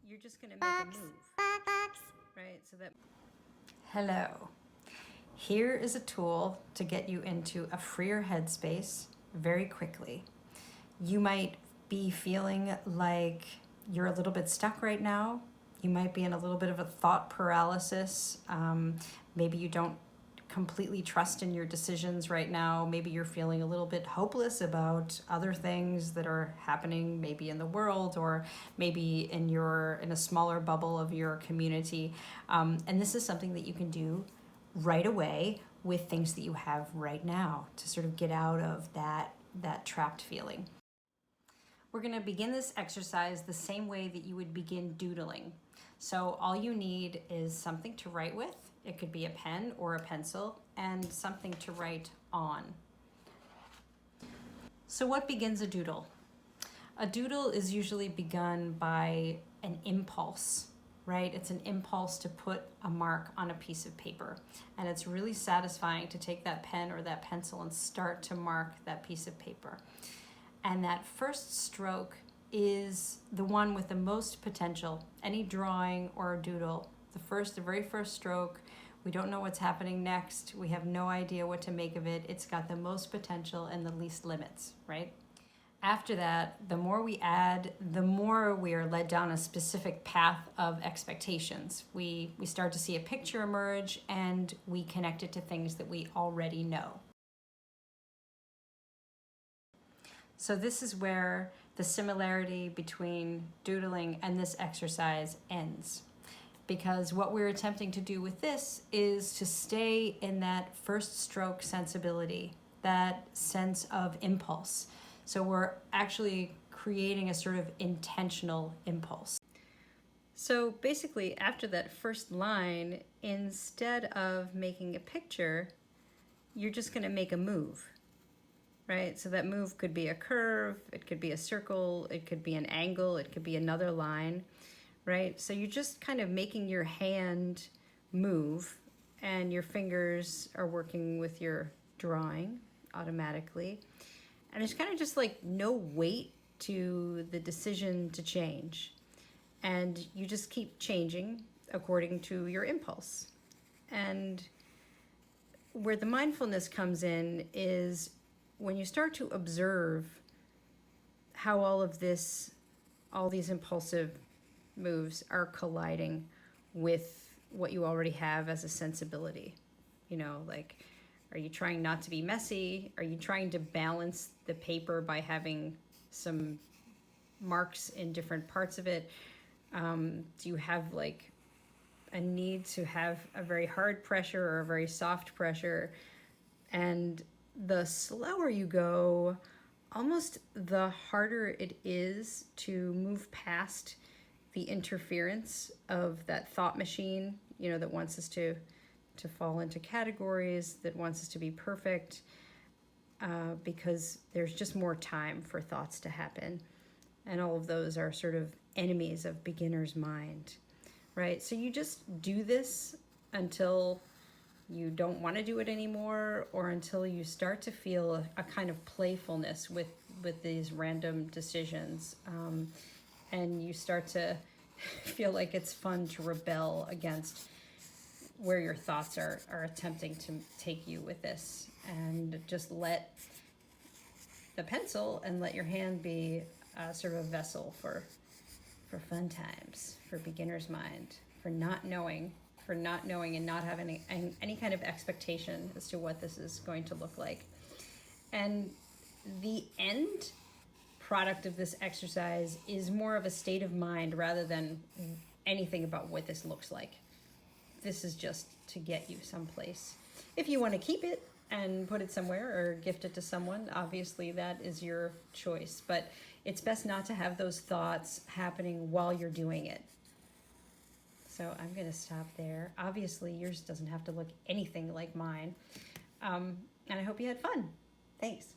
you're just going to make a move, right? So that. Hello. Here is a tool to get you into a freer headspace very quickly. You might be feeling like you're a little bit stuck right now. You might be in a little bit of a thought paralysis. Maybe you don't completely trust in your decisions right now. Maybe you're feeling a little bit hopeless about other things that are happening maybe in the world, or maybe in a smaller bubble of your community. And this is something that you can do right away with things that you have right now to sort of get out of that trapped feeling. We're going to begin this exercise the same way that you would begin doodling. So all you need is something to write with. It could be a pen or a pencil, and something to write on. So what begins a doodle? A doodle is usually begun by an impulse, right? It's an impulse to put a mark on a piece of paper. And it's really satisfying to take that pen or that pencil and start to mark that piece of paper. And that first stroke is the one with the most potential. Any drawing or a doodle, the very first stroke, we don't know what's happening next. We have no idea what to make of it. It's got the most potential and the least limits, right? After that, the more we add, the more we are led down a specific path of expectations. We start to see a picture emerge, and we connect it to things that we already know. So this is where the similarity between doodling and this exercise ends. Because what we're attempting to do with this is to stay in that first stroke sensibility, that sense of impulse. So we're actually creating a sort of intentional impulse. So basically, after that first line, instead of making a picture, you're just going to make a move, right? So that move could be a curve, it could be a circle, it could be an angle, it could be another line, right? So you're just kind of making your hand move, and your fingers are working with your drawing automatically. And there's kind of just like no weight to the decision to change. And you just keep changing according to your impulse. And where the mindfulness comes in is when you start to observe how all these impulsive moves are colliding with what you already have as a sensibility. You know, like, are you trying not to be messy? Are you trying to balance the paper by having some marks in different parts of it? Do you have like a need to have a very hard pressure or a very soft pressure? And the slower you go, almost the harder it is to move past the interference of that thought machine, you know, that wants us to fall into categories, that wants us to be perfect, because there's just more time for thoughts to happen. And all of those are sort of enemies of beginner's mind, right? So you just do this until you don't want to do it anymore, or until you start to feel a kind of playfulness with these random decisions. And you start to feel like it's fun to rebel against where your thoughts are attempting to take you with this. And just let the pencil and let your hand be sort of a vessel for fun times, for beginner's mind, for not knowing and not having any kind of expectation as to what this is going to look like. And the end product of this exercise is more of a state of mind rather than anything about what this looks like. This is just to get you someplace. If you want to keep it and put it somewhere or gift it to someone, obviously that is your choice. But it's best not to have those thoughts happening while you're doing it. So I'm going to stop there. Obviously, yours doesn't have to look anything like mine. And I hope you had fun. Thanks.